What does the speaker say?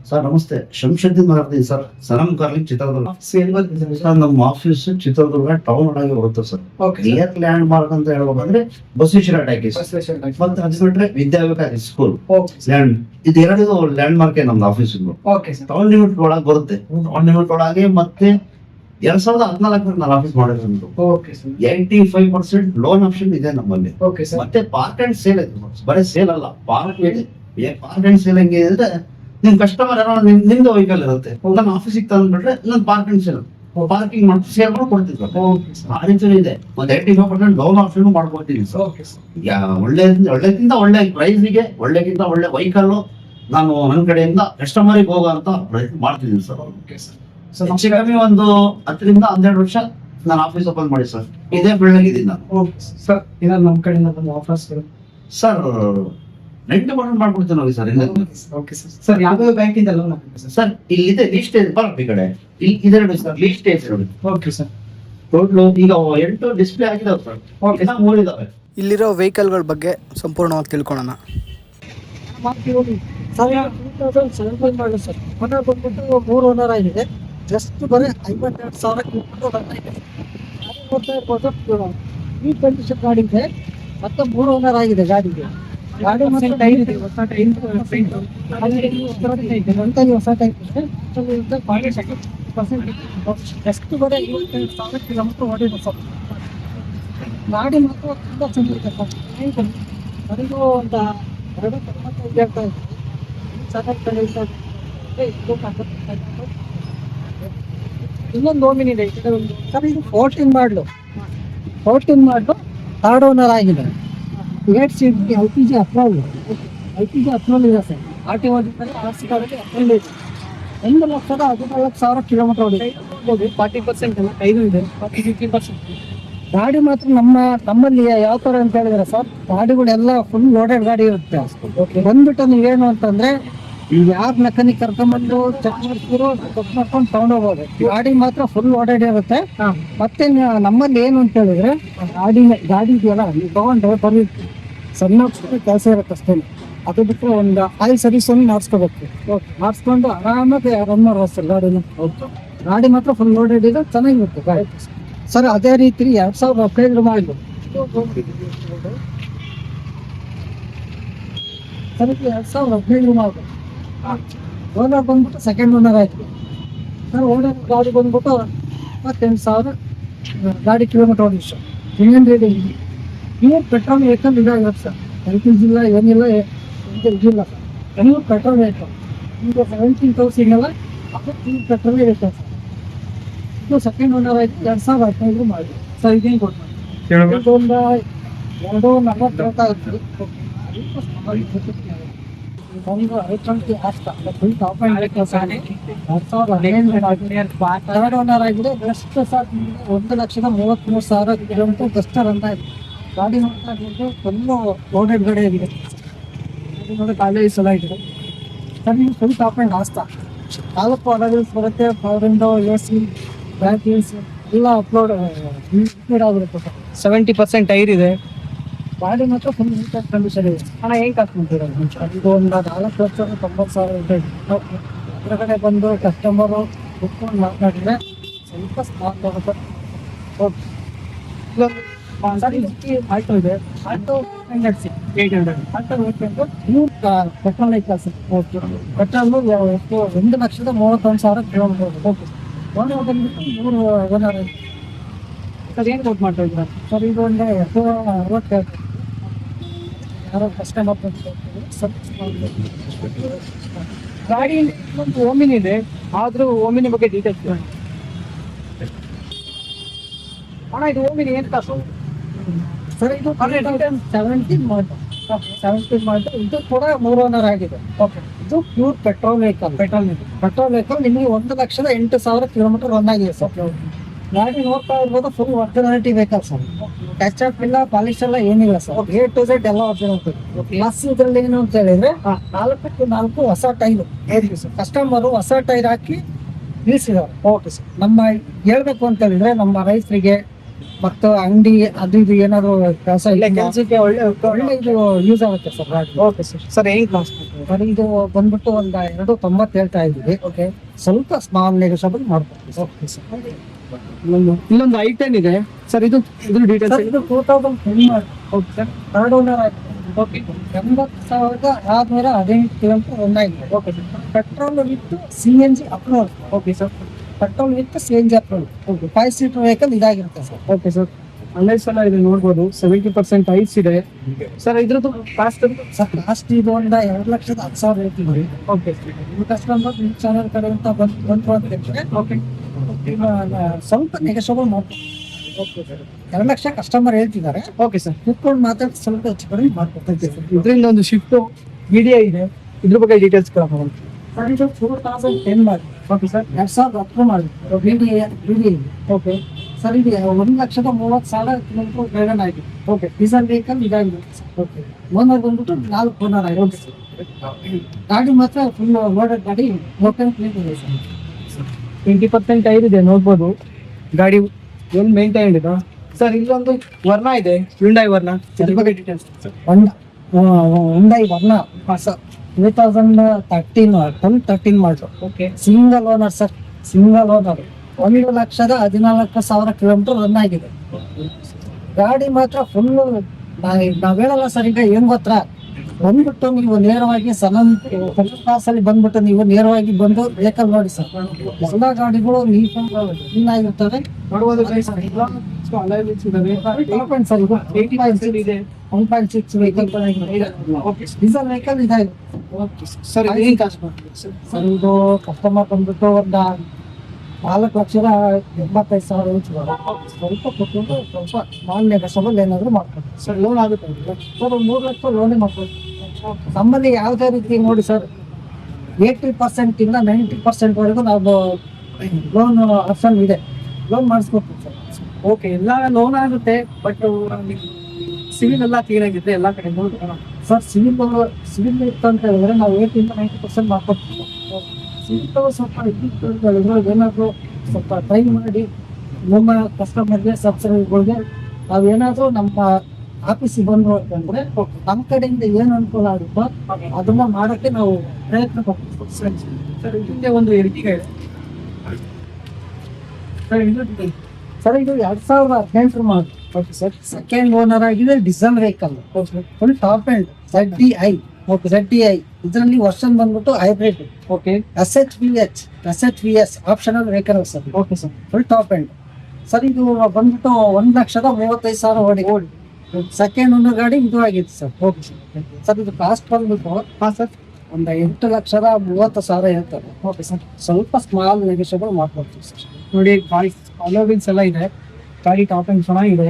Sir ನಮಸ್ತೆ, ಶಂಶುದ್ದೀನ್ ಮಾತಾಡ್ತೀನಿ sir. Sanam Carling Chitradurga. Sir ನಮ್ಮ ಆಫೀಸ್ ಚಿತ್ರದುರ್ಗ ಟೌನ್ ಒಳಗೆ ಬರುತ್ತೆ ಸರ್. ನಿಯರ್ ಲ್ಯಾಂಡ್ ಮಾರ್ಕ್ ಅಂತ ಹೇಳ್ಬೇಕಂದ್ರೆ ಬಸವೇಶ್ವರ ಟಾಕೀಸ್ ಮತ್ತೆ ಅದು ಬಿಟ್ರೆ ವಿದ್ಯಾವಿಕಾಸ ಸ್ಕೂಲ್ ಲ್ಯಾಂಡ್, ಇದು ಎರಡು ಲ್ಯಾಂಡ್ ಮಾರ್ಕ್ ನಮ್ದು ಆಫೀಸ್. ಟೌನ್ ಲಿಮಿಟ್ ಒಳಗೆ ಬರುತ್ತೆ. ಟೌನ್ ಲಿಮಿಟ್ ಒಳಗೆ ಮತ್ತೆ 2014 ನಾನು ಆಫೀಸ್ ಮಾಡಿರೋದು. 85% ಲೋನ್ ಆಪ್ಷನ್ ಇದೆ ನಮ್ಮಲ್ಲಿ. ಮತ್ತೆ ಪಾರ್ಕ್ ಅಂಡ್ ಸೇಲ್ ಇದೆ, ಬರೀ ಸೇಲ್ ಅಲ್ಲ, ಪಾರ್ಕ್ ಅಂಡ್ ಸೇಲ್ ಹೆಂಗೆ ಅಂದ್ರೆ ನಿಮ್ ಕಸ್ಟಮರ್ ಏನೋ ನಿಮ್ದು ವೆಹಿಕಲ್ ಇರುತ್ತೆ, ನನ್ನ ಆಫೀಸಿಗೆ ತಂದ್ಬಿಟ್ರೆ ನಾನು ಪಾರ್ಕ್ ಅಂಡ್ ಸೇಲ್ ಪಾರ್ಕಿಂಗ್ ಮಾಡಿ ಸೇಲ್ ಮಾಡಿ ಕೊಡ್ತಿದ್ವಿ. ಆ ರೀತಿ ಇದೆ. ಒಂದು 85% ಲೋನ್ ಆಪ್ಷನ್ ಮಾಡ್ಕೊಡ್ತೀನಿ ಸರ್. ಒಳ್ಳೆಕ್ಕಿಂತ ಒಳ್ಳೆ ಪ್ರೈಸ್ಗೆ ಒಳ್ಳೆಕ್ಕಿಂತ ಒಳ್ಳೆ ವೆಹಿಕಲ್ ನಾನು ನನ್ನ ಕಡೆಯಿಂದ ಕಸ್ಟಮರಿಗೆ ಹೋಗೋ ಅಂತ ಪ್ರಯತ್ನ ಮಾಡ್ತಿದ್ದೀನಿ ಸರ್. ಹೆಚ್ಚು ಕಮ್ಮಿ ಒಂದು 10 ರಿಂದ 12 ವರ್ಷ ನಾನು ಆಫೀಸ್ ಓಪನ್ ಮಾಡಿ ಸರ್. ಇದೇ ಬೆಳಗಿದ್ದೀನಿ ನಾನು ಸರ್. ಇನ್ನ ನಮ್ಮ ಕಡೆಯಿಂದ ಬಂದು ಆಫರ್ಸ್ ಸರ್ 90% ಮಾಡ್ಕೊಡ್ತೀನಿ ನೋಡಿ ಸರ್. Okay sir. ಸರ್ ಯಾವ ಬ್ಯಾಂಕ್ ಇಂದ ಲೋನ್ ಹಾಕಿದೆ ಸರ್? ಇಲ್ಲಿದೆ ಲೀಸ್ಟ್ ಬರಪ್ಪ ಈ ಕಡೆ, ಇದೆರಡು ಸರ್ ಲೀಸ್ಟ್ ಇದೆ. Okay sir. ಟೋಟಲ್ ಈಗ 8 ಡಿಸ್ಪ್ಲೇ ಆಗಿದಾವೆ ಸರ್. ಓಕೆ, 3 ಇದಾವೆ. ಇಲ್ಲಿರೋ ವೆಹಿಕಲ್ಗಳ ಬಗ್ಗೆ ಸಂಪೂರ್ಣವಾಗಿ ತಿಳ್ಕೊಳ್ಳೋಣ. ಸರ್ 2017 ಮಾಡಲು ಸರ್. ಓನರ್ ಬಂದ್ಬಿಟ್ಟು 3 ಓನರ್ ಆಗಿದೆ. ಜಸ್ಟ್ ಬರೀ 52,000 ಕಿಲೋಮೀಟರ್ ರನ್ ಆಗಿದೆ. ನೋಡ್ತಾ ಇರ್ಬೋದು, ಈ ಕಂಡೀಷನ್ ಗಾಡಿ ಇದೆ. ಮತ್ತೆ 3 ಓನರ್ ಆಗಿದೆ ಗಾಡಿಗೆ. ಗಾಡಿ ಮತ್ತೆ ಟೈರ್ ಇದೆ, ಹೊಸ ಟೈರ್, ಹೊಸ ಟೈರ್ ಜಸ್ಟ್ ಬರೀ 52,000 ಕಿಲೋಮೀಟರ್ ಓಡಿದೆ ಸರ್. ಗಾಡಿ ಮಾತ್ರ ತುಂಬ ಚೆನ್ನಾಗಿದೆ ಸರ್. ನನಗೂ ಒಂದು 295 ಹೇಳ್ತಾ ಇದ್ದೀನಿ. ಇನ್ನೊಂದು ಓಮಿನ್ ಇದೆ ಸರ್. ಇದು 14 ಮಾಡಲು 3rd ಓನರ್ ಆಗಿದೆ. 8 ಸೀಟ್ LPG ಅಪ್ರೂವಲ್ ಇದೆ ಸರ್. RTO ಅಪ್ರೂವಲ್ ಇದೆ. 1,14,000 ಕಿಲೋಮೀಟರ್ ಓಡಿದೆ. 40% ಅಲ್ಲ, 5 ಇದೆ, 50% ಗಾಡಿ ಮಾತ್ರ ನಮ್ಮಲ್ಲಿ ಯಾವ ತರ ಅಂತ ಹೇಳಿದ್ರೆ ಸರ್, ಗಾಡಿಗಳೆಲ್ಲ ಫುಲ್ ಲೋಡೆಡ್ ಗಾಡಿ ಇರುತ್ತೆ. ಬಂದ್ಬಿಟ್ಟು ನೀವೇನು ಅಂತಂದ್ರೆ ಈಗ ಯಾರು ಮೆಕ್ಯಾನಿಕ್ ಕರ್ಕೊಂಡ್ಬಂದು ಚೆಕ್ ಮಾಡ್ಕೊಂಡು ತಗೊಂಡೋಗ್ಬೋದು. ಗಾಡಿ ಮಾತ್ರ ಫುಲ್ ಲೋಡೆಡ್ ಇರುತ್ತೆ. ಮತ್ತೆ ನಮ್ಮಲ್ಲಿ ಏನು ಅಂತ ಹೇಳಿದ್ರೆ ಗಾಡಿ ಇದೆಯಲ್ಲ, ನೀವು ತಗೊಂಡ್ರೆ ಬರೀ ಸಣ್ಣ ಕೆಲಸ ಇರುತ್ತೆ ಅಷ್ಟೇ. ಅದು ಬಿಟ್ಟರೆ ಒಂದು ಆಯಿಲ್ ಸರ್ವಿಸ್ ಒಂದು ಮಾಡಿಸ್ಕೊಂಡು ಆರಾಮಾಗಿ ರನ್ ಮಾಡ್ಬೋದು ಸರ್ ಗಾಡಿನ. ಗಾಡಿ ಮಾತ್ರ ಫುಲ್ ಲೋಡೆಡ್ ಇದೆ, ಚೆನ್ನಾಗಿರುತ್ತೆ ಗಾಡಿ ಸರ್. ಅದೇ ರೀತಿ 2015 ಮಾಡಲು ಸರ್. 2015 ಮಾಡಲು ಓನರ್ ಬಂದ್ಬಿಟ್ಟು 2nd ಓನರ್ ಆಯ್ತು ಸರ್. ಓನರ್ ಗಾಡಿ ಬಂದ್ಬಿಟ್ಟು 28,000 ಗಾಡಿ ಕಿಲೋಮೀಟರ್ ಓಡಿ sir. Engine reading pure petrol vehicle ಇದಾಗಿರುತ್ತೆ ಸರ್. LPG ಇಲ್ಲ, ಏನಿಲ್ಲ, ಇದಿಲ್ಲ ಸರ್. Pure petrol vehicle. ಈಗ 17,000 ಎಲ್ಲ ಅದು ಪ್ಯೂರ್ ಪೆಟ್ರೋಲ್ ಇರುತ್ತೆ ಸರ್. ಇದು 2nd ಓನರ್ ಆಯ್ತು, 2015 ಮಾಡಿ ಸರ್. ಇದೇನು ಕೊಟ್ಟು ಒಂದು 240 ಹೇಳ್ತಾಯಿತ್ತು. ಒಂದು 520 ಅಷ್ಟ full top and rate sir. 3rd owner ಆಗಿದೆ. Just sir 1,33,000 kilometre just run ಆಯಿತು. ಗಾಡಿ ನೋಡ್ತಾ ಇರ್ಬೋದು, ಫುಲ್ಲು ಲೋಡೆಡ್ ಗಾಡಿ ಆಗಿದೆ. ಗಾಡಿ ನೋಡಿ ಕಾಲೇಜ್ ಸಲ ಆಗಿದೆ ಸರ್. ನೀವು ಫುಲ್ ಟಾಪ್ ಆ್ಯಂಡ್ ಆಸ್ತಾ 4 ಅಲರ್ಸ್ ಬರುತ್ತೆ. Power window, AC, back wheels ಎಲ್ಲ ಅಪ್ಲೋಡ್ ಆಗಿರುತ್ತೆ ಸರ್. 70% ಟೈರ್ ಇದೆ. ಗಾಡಿ ಮಾತ್ರ ಫುಲ್ ನೀಟಾಗಿ ಕಂಡೀಷನ್ ಇದೆ. ಹಣ ಹೆಂಗೆ ಕಾಸ್ಕೊಂತೀರ? ಇದು ಒಂದು 4,90,000 ಇದೆ. ಹೊರಗಡೆ ಬಂದು ಕಸ್ಟಮರು ಕುತ್ಕೊಂಡು ಮಾತನಾಡಿದ್ರೆ ಸ್ವಲ್ಪ ಸ್ಮಾರ್ಟ್ ಆಗುತ್ತೆ. Okay sir. ಇದಕ್ಕೆ ಆಟೋ ಇದೆ. Auto 800 auto pure petrol vehicle sir. Okay. Petrol 1,31,000 kilometre. Okay. Owner ಬಂದ್ಬಿಟ್ಟು 3 ಓನರ್ ಸರ್. ಏನು ಕೊಟ್ಟು ಮಾಡ್ತಾ ಇದ್ದೀರಾ ಸರ್? ಇದು ಒಂದು 60 ಯಾರೋ ಕಸ್ಟಮರ್ ಸರ್. ಗಾಡಿ ಒಂದು ಓಮಿನ್ ಇದೆ, ಆದರೂ ಓಮಿನಿ ಬಗ್ಗೆ ಡೀಟೇಲ್ಸ್ ಅಣ್ಣ. ಇದು ಓಮಿನಿ ಏನು ಕಾಸು ಸರ್? ಇದು 17 ಮಾಡಿ ಇದು ಕೂಡ 3 ಓನರ್ ಆಗಿದೆ. ಓಕೆ. ಇದು pure petrol vehicle. Petrol vehicle ನಿಮಗೆ 1,08,000 ಕಿಲೋಮೀಟರ್ ರನ್ ಆಗಿದೆ ಸರ್. ಗಾಡಿ ನೋಡ್ತಾ ಇರ್ಬೋದು, full originality vehicle sir. Touch up ಇಲ್ಲ, ಪಾಲಿಶ್ ಎಲ್ಲ ಏನಿಲ್ಲ ಸರ್. A to Z ಎಲ್ಲ ಒರಿಜಿನಲ್. ಪ್ಲಸ್ ಇದರಲ್ಲಿ ಏನು ಅಂತ ಹೇಳಿದ್ರೆ 4 ಹೊಸ ಟೈರ್ ಕಸ್ಟಮರು ಹೊಸ ಟೈರ್ ಹಾಕಿ ನಿಲ್ಲಿಸಿದ್ದಾರೆ. Okay sir. ನಮ್ಮ ಹೇಳ್ಬೇಕು ಅಂತ ಹೇಳಿದ್ರೆ ನಮ್ಮ ರೈತರಿಗೆ ಮತ್ತು ಅಂಗಡಿ ಅದು ಇದು ಏನಾದ್ರು ಕೆಲಸ ಇಲ್ಲ ಕೆಲಸಕ್ಕೆ ಒಳ್ಳೆ ಒಳ್ಳೆ ಇದು ಯೂಸ್ ಆಗುತ್ತೆ ಸರ್ ಗಾಡಿ. Okay sir. ಸರ್ ಹೆಂಗ್ ಕಾಸ್ಟ್ ಸರ್ ಇದು ಬಂದ್ಬಿಟ್ಟು ಒಂದು 290 ಹೇಳ್ತಾ ಇದ್ದೀವಿ. ಓಕೆ ಸ್ವಲ್ಪ ಸ್ಮಾಲ್ ನೆಗೋಷಿಯಬಲ್ ಮಾಡ್ತೀವಿ. Okay sir. ಇಲ್ಲೊಂದು I10 ಇದೆ ಸರ್, ಇದ್ರ ಡೀಟೇಲ್ಸ್. ಸರ್ ಇದು 2010 ಮಾಡಿ. Okay sir. ಥರ್ಡ್ ಓನರ್ ಆಯ್ತು. ಓಕೆ 80,615 ಕಿಲೋಮೀಟರ್ ರನ್ ಆಗಿದೆ. Okay sir. Petrol with CNG approval. Okay sir. Petrol with CNG approval. Okay 5 seater vehicle ಇದಾಗಿರುತ್ತೆ ಸರ್. Okay sir. ಅಲೈಸ್ ಎಲ್ಲ ಇದೆ ನೋಡ್ಬೋದು, 70% ಐಸ್ ಇದೆ ಸರ್. ಇದ್ರದ್ದು ಕಾಸ್ಟ್ ಸರ್ ಲಾಸ್ಟ್ ಇದು ಒಂದು 2,10,000 ಹೇಳ್ತೀವಿ. ಓಕೆ ನಿಮ್ಮ ಕಸ್ಟಮರ್ ನಿಮ್ಮ ಚಾನಲ್ ಕಡೆ ಅಂತ ಬಂತು ಅಂತ ಓಕೆ ಸ್ವಲ್ಪ ನೆಗೋಷಿಯಬಲ್ ಮಾಡ್ತೀವಿ. Okay sir. 2 ಲಕ್ಷ ಕಸ್ಟಮರ್ ಹೇಳ್ತಿದ್ದಾರೆ. Okay sir. ಕುತ್ಕೊಂಡು ಮಾತಾಡಿ ಸ್ವಲ್ಪ ಹೆಚ್ಚು ಕಡಿಮೆ ಮಾಡ್ಕೊಡ್ತೀವಿ. ಇದರಿಂದ ಒಂದು ಶಿಫ್ಟ್ VDI ಇದೆ, ಇದ್ರ ಬಗ್ಗೆ ಡೀಟೇಲ್ಸ್ ಕೇಳೋಣ. ಸರ್ ಇದು 2010 ಮಾಡಿ. Okay sir. 2010 ಮಾಡಿ. VDI. ಓಕೆ ಸರ್ ಇದು 1,30,30,000 ಕಿಲೋಮೀಟರ್ ಡ್ರೈವನ್ ಆಗಿದೆ. ಓಕೆ ಡೀಸೆಲ್ ವೆಹಿಕಲ್ ಇದಾಗಿರುತ್ತೆ. ಓಕೆ ಓನರ್ ಬಂದ್ಬಿಟ್ಟು 4 ಓನರ್ ಆಗಿದೆ. ಗಾಡಿ ಮಾತ್ರ ಫುಲ್ ಲೋಡೆಡ್ ಗಾಡಿ. ಓಪನ್ ಕ್ಲೀನ್ ಇದೆ ಸರ್. 20% ಟೈರ್ ಇದೆ ನೋಡ್ಬೋದು. ಗಾಡಿ ವೆಲ್ ಮೇಂಟೈನ್ಡ್ ಇದೆ ಸರ್. ಇಲ್ಲೊಂದು ವರ್ಣ ಇದೆ, ಹ್ಯುಂಡೈ ವರ್ಣ, ಇದ್ರ ಬಗ್ಗೆ ಡೀಟೇಲ್ಸ್. Hyundai ವರ್ಣ ಸರ್ 2013 ಮಾಡಲು. Okay single owner sir. Single owner 1,14,000 kilometre run ಆಗಿದೆ. ಗಾಡಿ ಮಾತ್ರ ಫುಲ್ ನಾವ್ ಹೇಳಲ್ಲ ಸರ್. ಈಗ ಏನ್ ಗೊತ್ತಾ, ಬಂದ್ಬಿಟ್ಟು ನೀವು ನೇರವಾಗಿ ಅಲ್ಲಿ ಬಂದ್ಬಿಟ್ಟು ನೀವು ನೇರವಾಗಿ ಬಂದು ವೆಹಿಕಲ್ ನೋಡಿ ಸರ್. ಎಲ್ಲ ಗಾಡಿಗಳು ಕ್ಲೀನ್ ಆಗಿರ್ತವೆ. ನೋಡ್ಬೋದು guys, ಅಲೈ ವೀಲ್ಸ್ ಇದಾವೆ. ಸರ್ ಇದು 80% ಇದೆ. 1.6 ವೆಹಿಕಲ್ ಓಕೆ ಡೀಸೆಲ್ ವೆಹಿಕಲ್ ಇದಾಗಿದೆ. ಸರ್. ಇದು ಏನು ಕಾಸ್ಟ್ ಮಾಡ್ತೀವಿ ಸರ್? ಸರ್ ಇದು ಕಸ್ಟಮರ್ ಬಂದ್ಬಿಟ್ಟು ಒಂದು 4,85,000 ಹೇಳ್ತಿದ್ದಾರೆ. ಸ್ವಲ್ಪ ಕೊಟ್ಟು ಸ್ವಲ್ಪ ಮಾಲ್ ನೆಗೋಷಿಯಬಲ್ ಏನಾದ್ರು ಮಾಡ್ಕೊಡ್ತೀವಿ ಸರ್. ಲೋನ್ ಆಗುತ್ತೆ ಸರ್. 3 ಲಕ್ಷ ಲೋನೇ ಮಾಡ್ಕೊಡ್ತೀವಿ. ನಮ್ಮಲ್ಲಿ ಯಾವುದೇ ರೀತಿ ನೋಡಿ ಸರ್ 80% ಇಂದ 90% ವರೆಗೂ ನಾವು ಲೋನ್ ಆಪ್ಷನ್ ಇದೆ. ಲೋನ್ ಮಾಡಿಸ್ಕೊಡ್ತೀವಿ ಸರ್. ಓಕೆ ಎಲ್ಲ ಲೋನ್ ಆಗುತ್ತೆ, ಬಟ್ ಸಿವಿಲ್ ಎಲ್ಲ ಕ್ಲೀನ್ ಆಗಿದ್ರೆ ಎಲ್ಲ ಕಡೆ ನೋಡ್ಕೊಳ್ಳೋಣ ಸರ್. ಸಿವಿಲ್ ಇತ್ತು ಅಂತ ಹೇಳಿದ್ರೆ ನಾವು 80 ಇಂದ 90% ಮಾಡ್ಕೊಡ್ತೀವಿ. ಸಿವಿಲ್ ಸ್ವಲ್ಪ ಇದ್ದಿದ್ದು ಏನಾದರೂ ಸ್ವಲ್ಪ ಟ್ರೈ ಮಾಡಿ ನಮ್ಮ ಕಸ್ಟಮರ್ಗೆ ಸಬ್ಸಿಡಿಗಳಿಗೆ ನಾವೇನಾದರೂ ನಮ್ಮ ಆಫೀಸಿಗೆ ಬಂದು ಅಂತಂದ್ರೆ ನಮ್ಮ ಕಡೆಯಿಂದ ಏನು ಅನುಕೂಲ ಆಗುತ್ತೋ ಅದನ್ನ ಮಾಡೋಕ್ಕೆ ನಾವು ಪ್ರಯತ್ನ ಪಡ್ತೀವಿ. ಸರ್. ಹಿಂದೆ ಒಂದು ಎರ್ಟಿಗಾ ಇದೆ ಸರ್. ಇದು ಸರ್ ಇದು 2018 ಮಾಡಿ. Okay sir. ಸೆಕೆಂಡ್ ಓನರ್ ಆಗಿದೆ. Diesel vehicle full top end ZDI. Okay ZDI ಇದರಲ್ಲಿ ವರ್ಷನ್ ಬಂದ್ಬಿಟ್ಟು hybrid. Okay SHVS optional vehicle sir. Okay sir. Full top end sir. ಇದು ಬಂದ್ಬಿಟ್ಟು 1,35,000 ಓಡಿ. ಸೆಕೆಂಡ್ ಓನರ್ ಗಾಡಿ ಇದು ಆಗಿತ್ತು ಸರ್. Okay sir. ಸರ್ ಇದು ಕಾಸ್ಟ್ ಬಂದ್ಬಿಟ್ಟು ಹಾಂ ಸರ್. ಒಂದು 8,30,000 ಹೇಳ್ತಾರೆ. Okay sir. ಸ್ವಲ್ಪ ಸ್ಮಾಲ್ ನೆಗೋಷಿಯಬಲ್ ಮಾಡ್ಕೊಡ್ತೀವಿ ಸರ್. ನೋಡಿ ಗಾಡಿ ಅಲೋ ವೀಲ್ಸ್ ಎಲ್ಲ ಇದೆ. ಗಾಡಿ ಟಾಪ್ ಎಂಡ್ ಚೆನ್ನಾಗಿದೆ.